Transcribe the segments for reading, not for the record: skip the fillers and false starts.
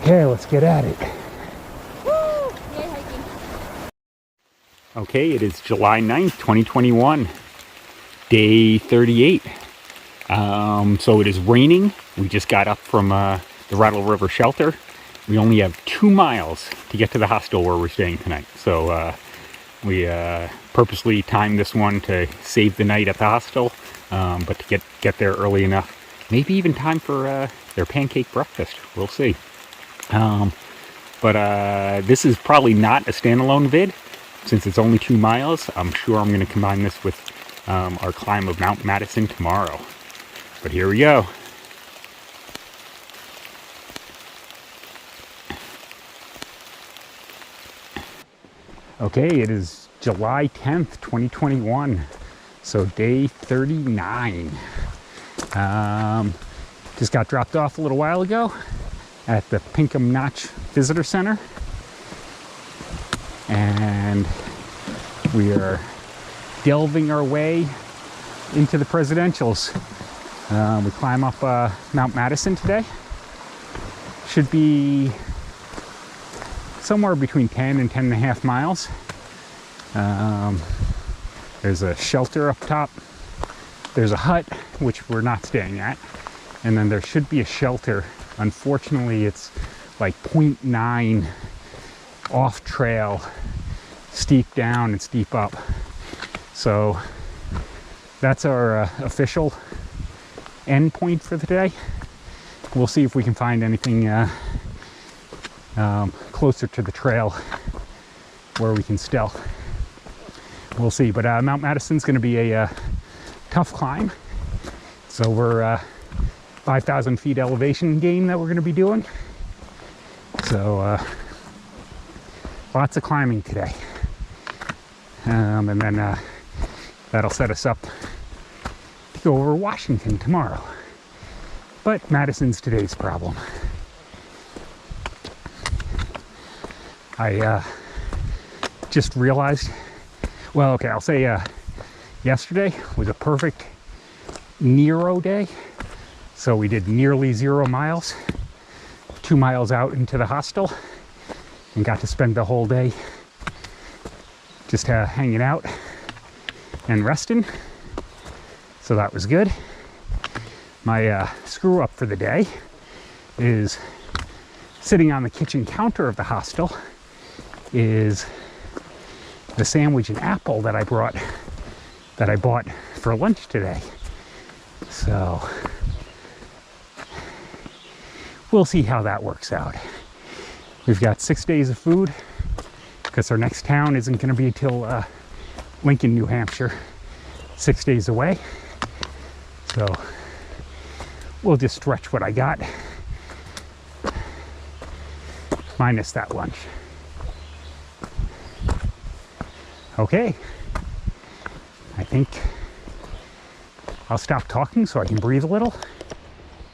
Okay, let's get at it. Woo! Yay, hiking. Okay, it is July 9th, 2021, day 38. So it is raining. We just got up from the Rattle River shelter. We only have 2 miles to get to the hostel where we're staying tonight. So we purposely timed this one to save the night at the hostel, but to get there early enough. Maybe even time for their pancake breakfast. We'll see. But this is probably not a standalone vid, since it's only 2 miles. I'm sure I'm going to combine this with our climb of Mount Madison tomorrow. But here we go. Okay, it is July 10th, 2021, so day 39. Just got dropped off a little while ago at the Pinkham Notch Visitor Center, and we are delving our way into the presidentials. We climb up Mount Madison today. Should be somewhere between 10 and 10 and a half miles. There's a shelter up top. There's a hut, which we're not staying at. And then there should be a shelter. Unfortunately, it's like 0.9 off trail, steep down and steep up. So that's our official end point for the day. We'll see if we can find anything closer to the trail where we can stealth. We'll see, but Mount Madison's going to be a tough climb. So we're 5,000 feet elevation gain that we're going to be doing. So lots of climbing today, and then that'll set us up to go over Washington tomorrow. But Madison's today's problem. I just realized, well, okay, I'll say yesterday was a perfect Nero day. So we did nearly 0 miles, 2 miles out into the hostel, and got to spend the whole day just hanging out and resting. So that was good. My screw up for the day is sitting on the kitchen counter of the hostel is the sandwich and apple that I bought for lunch today. So we'll see how that works out. We've got 6 days of food because our next town isn't going to be till Lincoln, New Hampshire, 6 days away. So we'll just stretch what I got, minus that lunch. Okay, I think I'll stop talking so I can breathe a little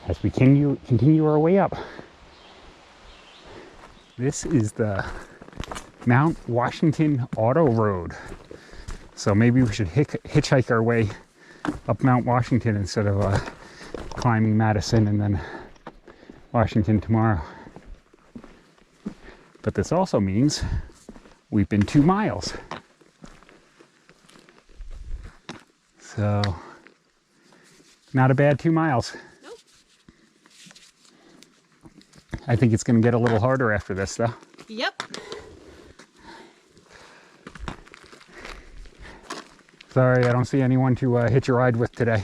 as we continue our way up. This is the Mount Washington Auto Road. So maybe we should hitchhike our way up Mount Washington instead of climbing Madison and then Washington tomorrow. But this also means we've been 2 miles. So not a bad 2 miles. Nope. I think it's going to get a little harder after this, though. Yep. Sorry, I don't see anyone to hitch a ride with today.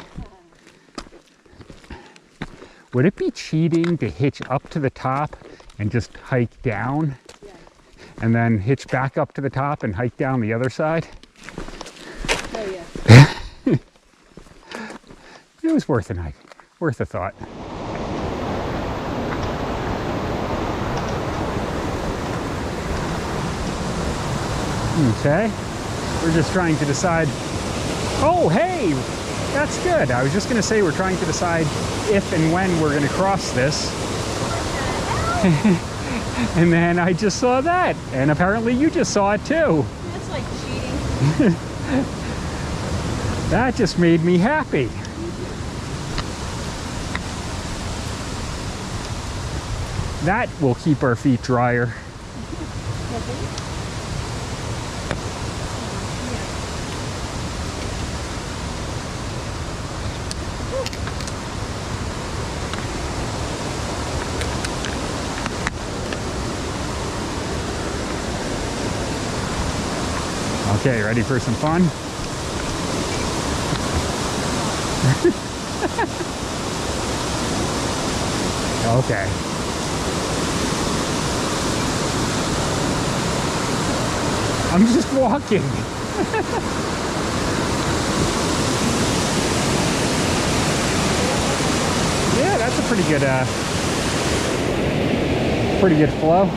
Would it be cheating to hitch up to the top and just hike down? Yes. And then hitch back up to the top and hike down the other side? Oh, yeah. It was worth an hike, worth a thought. Okay, we're just trying to decide. Oh, hey, that's good. I was just going to say we're trying to decide if and when we're going to cross this. And then I just saw that, and apparently you just saw it too. That's like cheating. That just made me happy. That will keep our feet drier. Okay, ready for some fun? Okay. I'm just walking. Yeah, that's a pretty good flow.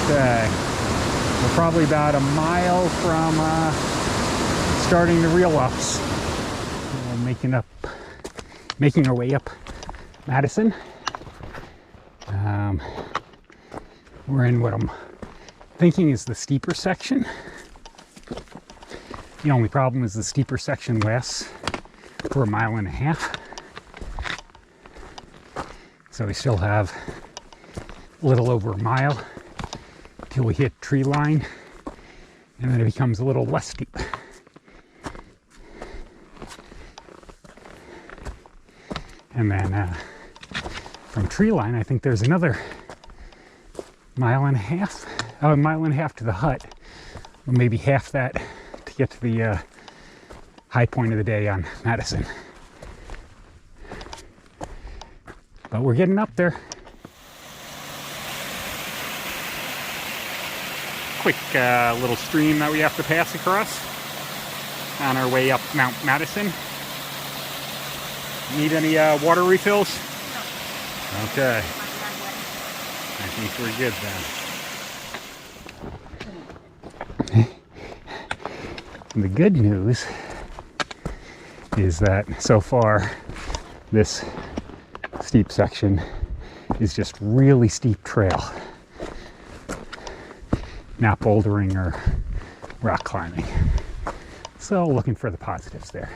Okay, we're probably about a mile from starting the real ups. We're making our way up Madison. We're in what I'm thinking is the steeper section. The only problem is the steeper section lasts for 1.5 miles. So we still have a little over 1 mile till we hit tree line, and then it becomes a little less steep. And then from tree line, I think there's another 1.5 miles to the hut, or maybe half that to get to the high point of the day on Madison. But we're getting up there. Quick little stream that we have to pass across on our way up Mount Madison. Need any water refills? No. Okay. I think we're good then. The good news is that so far this steep section is just really steep trail. Not bouldering or rock climbing. So looking for the positives there.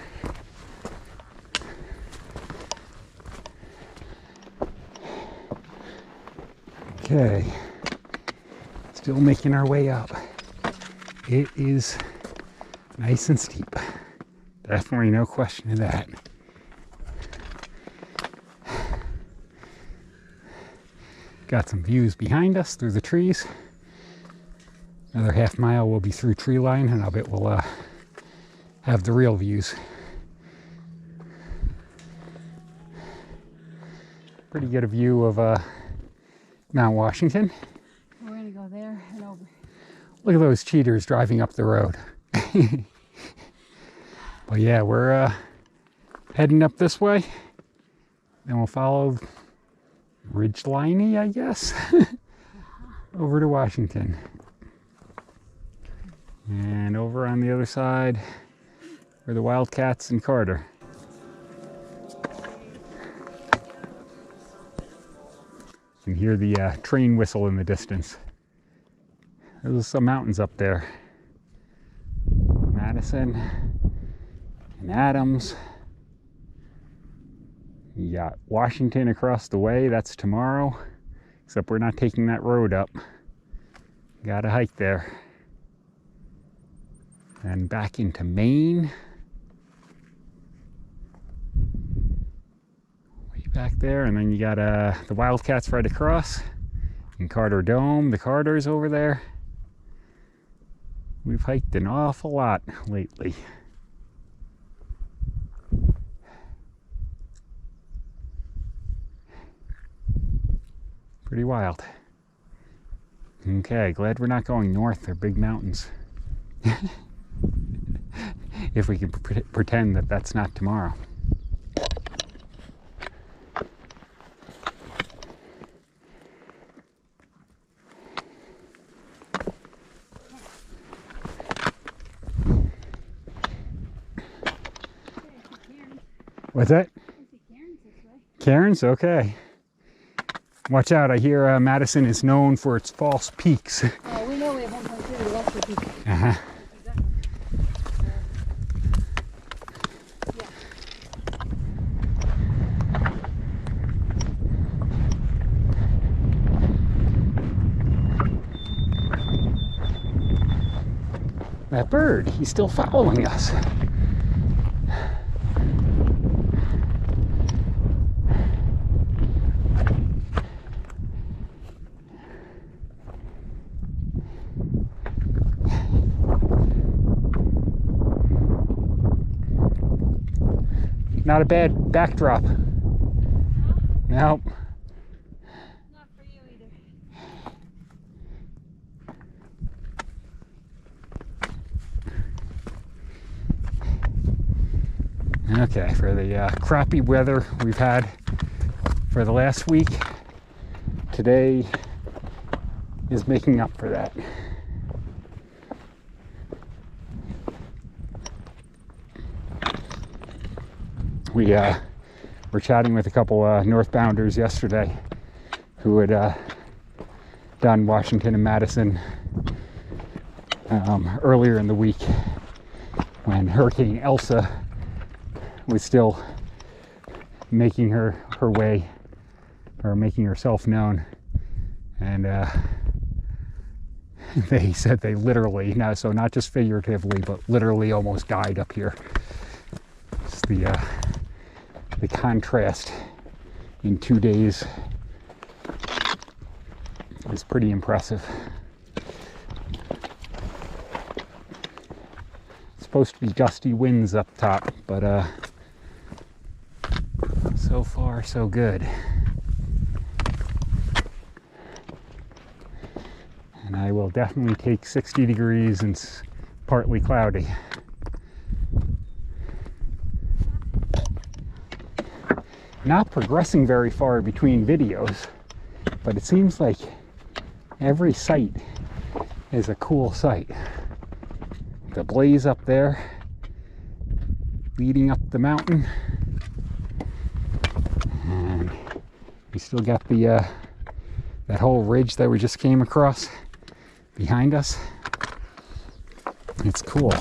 Okay, still making our way up. It is nice and steep. Definitely no question of that. Got some views behind us through the trees. Another 1/2 mile will be through tree line, and I'll bet we'll have the real views. Pretty good view of Mount Washington. We're gonna go there and over. Look at those cheaters driving up the road. But yeah, we're heading up this way. Then we'll follow ridgeline, I guess, over to Washington. And over on the other side are the Wildcats and Carter. You can hear the train whistle in the distance. There's some mountains up there. Madison and Adams. You got Washington across the way, that's tomorrow. Except we're not taking that road up. Gotta hike there. And back into Maine. Way back there, and then you got the Wildcats right across. And Carter Dome, the Carters over there. We've hiked an awful lot lately. Pretty wild. Okay, glad we're not going north. They're big mountains. If we can pretend that that's not tomorrow. What's that? Cairns? Okay. Watch out, I hear Madison is known for its false peaks. We know we have 1.2 to the west of peak. Uh-huh. That bird, he's still following us. Not a bad backdrop. Nope. Not for you either. Okay, for the crappy weather we've had for the last week, today is making up for that. We were chatting with a couple northbounders yesterday who had done Washington and Madison earlier in the week when Hurricane Elsa was still making her way, or making herself known. And they said they literally, now, so not just figuratively, but literally almost died up here. It's the contrast in 2 days is pretty impressive. It's supposed to be gusty winds up top, but so far so good. And I will definitely take 60 degrees and partly cloudy. Not progressing very far between videos, but it seems like every site is a cool site. The blaze up there, leading up the mountain, and we still got the that whole ridge that we just came across behind us. It's cool.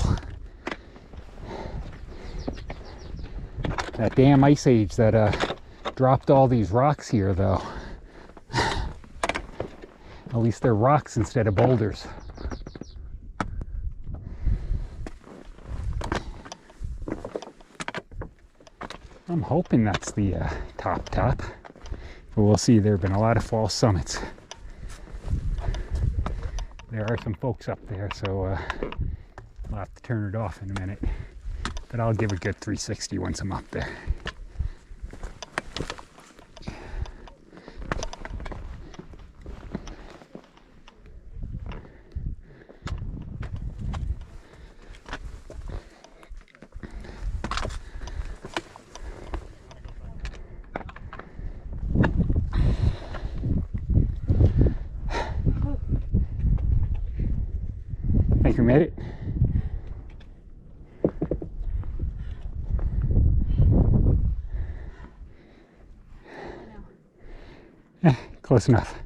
That damn ice age that dropped all these rocks here, though. At least they're rocks instead of boulders. I'm hoping that's the top, but we'll see. There have been a lot of false summits. There are some folks up there, so I'll have to turn it off in a minute. But I'll give a good 360 once I'm up there. Think we made it? Close enough.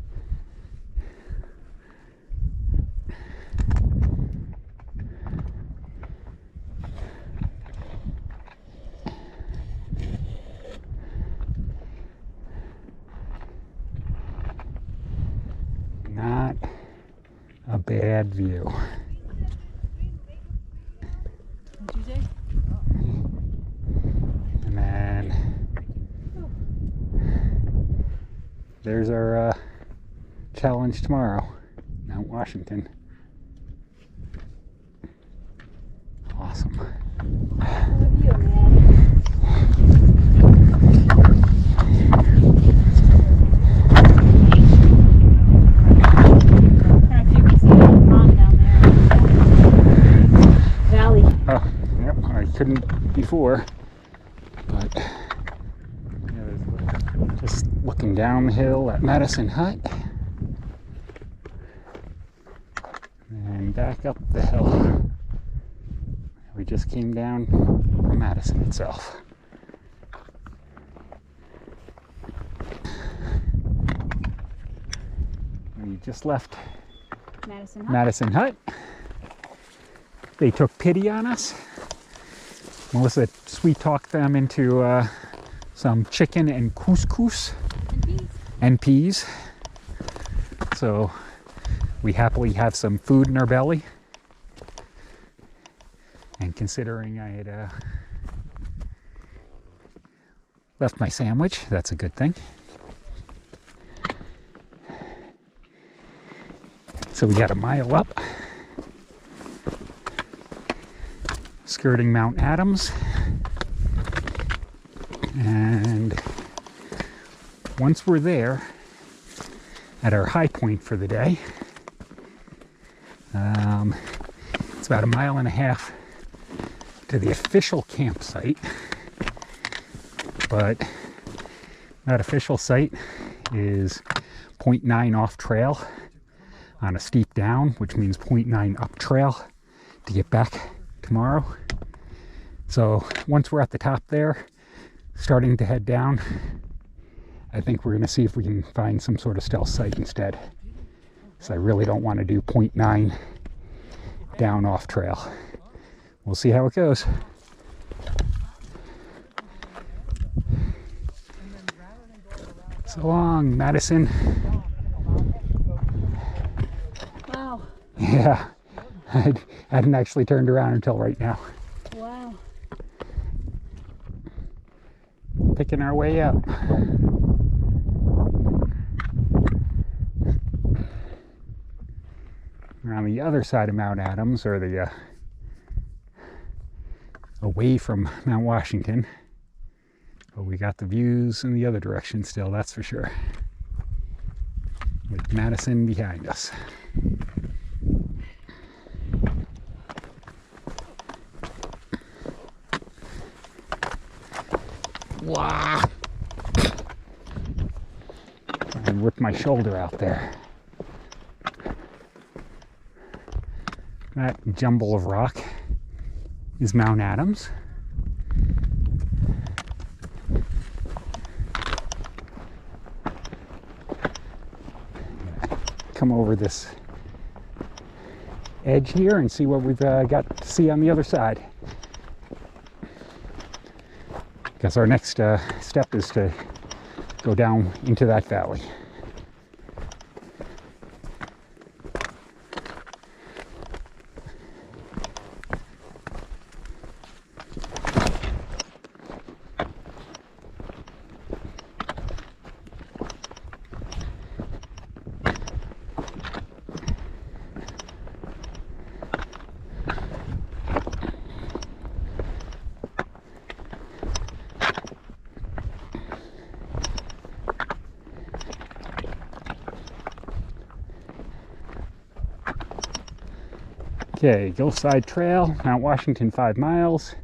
Not a bad view. What'd you say? And then there's our challenge tomorrow, Mount Washington. Awesome. Good view, man. If you can see the pond down there. Valley. Oh, yep, I couldn't before, but yeah, just looking down the hill at Madison Hut and back up the hill. We just came down from Madison itself. We just left Madison Hut. They took pity on us. Melissa sweet talked them into some chicken and couscous and peas. So we happily have some food in our belly. And considering I had left my sandwich, that's a good thing. So we got a mile up, skirting Mount Adams, and once we're there at our high point for the day, it's about a mile and a half to the official campsite, but that official site is 0.9 off trail on a steep down, which means 0.9 up trail to get back tomorrow. So once we're at the top there, starting to head down, I think we're going to see if we can find some sort of stealth site instead. So I really don't want to do 0.9 down off trail. We'll see how it goes. So long, Madison. Wow. Yeah, I hadn't actually turned around until right now. Wow. Picking our way up. We're on the other side of Mount Adams, or the away from Mount Washington, but we got the views in the other direction still, that's for sure, with Madison behind us. Wow! And whip my shoulder out there. That jumble of rock is Mount Adams. Come over this edge here and see what we've got to see on the other side. Because our next step is to go down into that valley. Okay, Gillside Trail, Mount Washington 5 miles.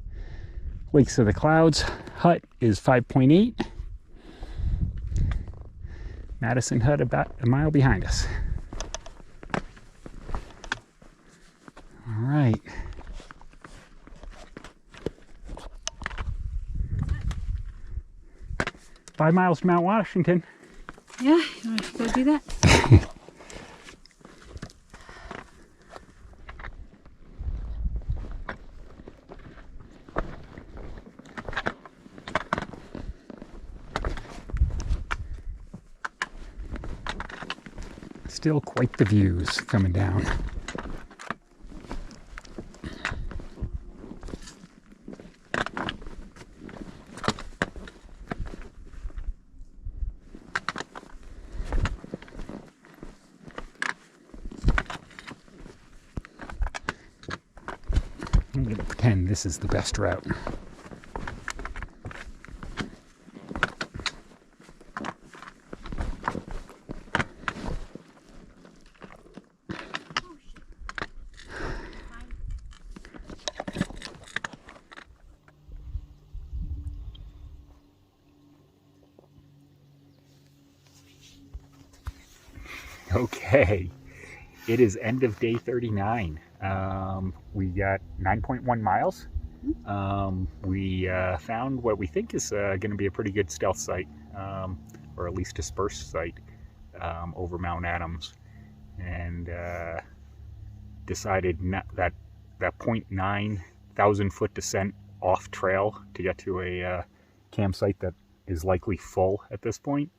Lakes of the Clouds Hut is 5.8. Madison Hut about a mile behind us. All right. Five miles to Mount Washington. Yeah, you want to go do that? Still quite the views coming down. I'm going to pretend this is the best route. Okay, it is end of day 39. We got 9.1 miles. We found what we think is going to be a pretty good stealth site, or at least dispersed site over Mount Adams, and decided that 0.9 1,000-foot descent off trail to get to a campsite that is likely full at this point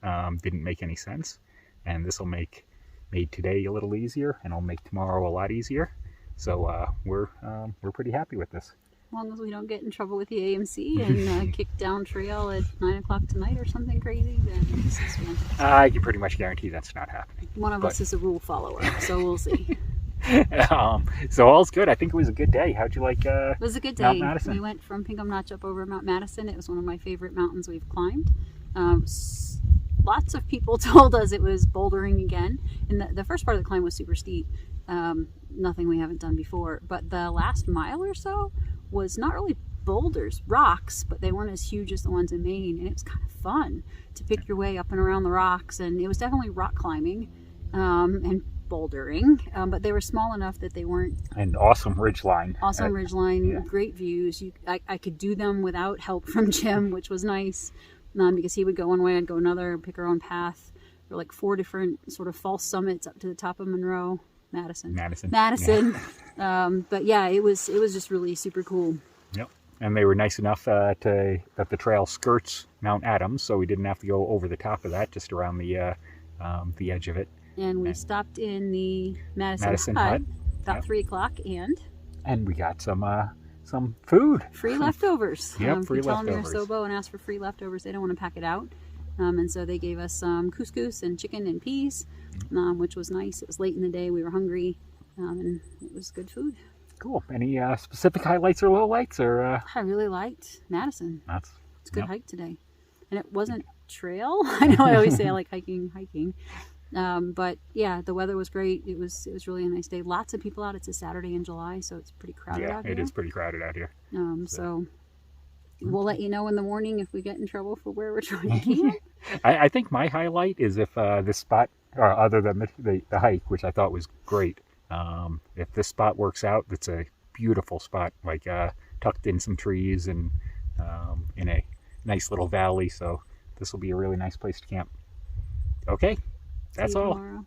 didn't make any sense, and this will made today a little easier, and it'll make tomorrow a lot easier. So we're pretty happy with this. long as we don't get in trouble with the AMC and kick down trail at 9 o'clock tonight or something crazy, then this is fantastic. I can pretty much guarantee that's not happening. One of us is a rule follower, so we'll see. So all's good. I think it was a good day. How'd you like It was a good day. Mount Madison? We went from Pinkham Notch up over Mount Madison. It was one of my favorite mountains we've climbed. Lots of people told us it was bouldering again. And the first part of the climb was super steep. Nothing we haven't done before. But the last mile or so was not really boulders, rocks, but they weren't as huge as the ones in Maine. And it was kind of fun to pick your way up and around the rocks. And it was definitely rock climbing and bouldering. But they were small enough that they weren't... And awesome ridgeline. Awesome ridgeline, great views. I could do them without help from Jim, which was nice. Because he would go one way, I'd go another, pick our own path. There were like 4 different sort of false summits up to the top of Madison. Yeah. But yeah, it was just really super cool. Yep. And they were nice enough that the trail skirts Mount Adams, so we didn't have to go over the top of that, just around the edge of it. And we stopped in the Madison Hut about 3 o'clock, and we got some food. Free leftovers. Yep, free you tell leftovers. them you're SOBO and ask for free leftovers, they don't want to pack it out. And so they gave us some couscous and chicken and peas, which was nice. It was late in the day. We were hungry, and it was good food. Cool. Any specific highlights or lowlights? Or I really liked Madison. It's a good hike today. And it wasn't trail. I know I always say I like hiking. But yeah, the weather was great. It was really a nice day. Lots of people out. It's a Saturday in July, so it's pretty crowded out here. Yeah, it is pretty crowded out here. So we'll let you know in the morning if we get in trouble for where we're trying to camp. I think my highlight is if this spot, other than the hike, which I thought was great, if this spot works out, it's a beautiful spot, like tucked in some trees and in a nice little valley. So this will be a really nice place to camp. Okay. That's all. Tomorrow.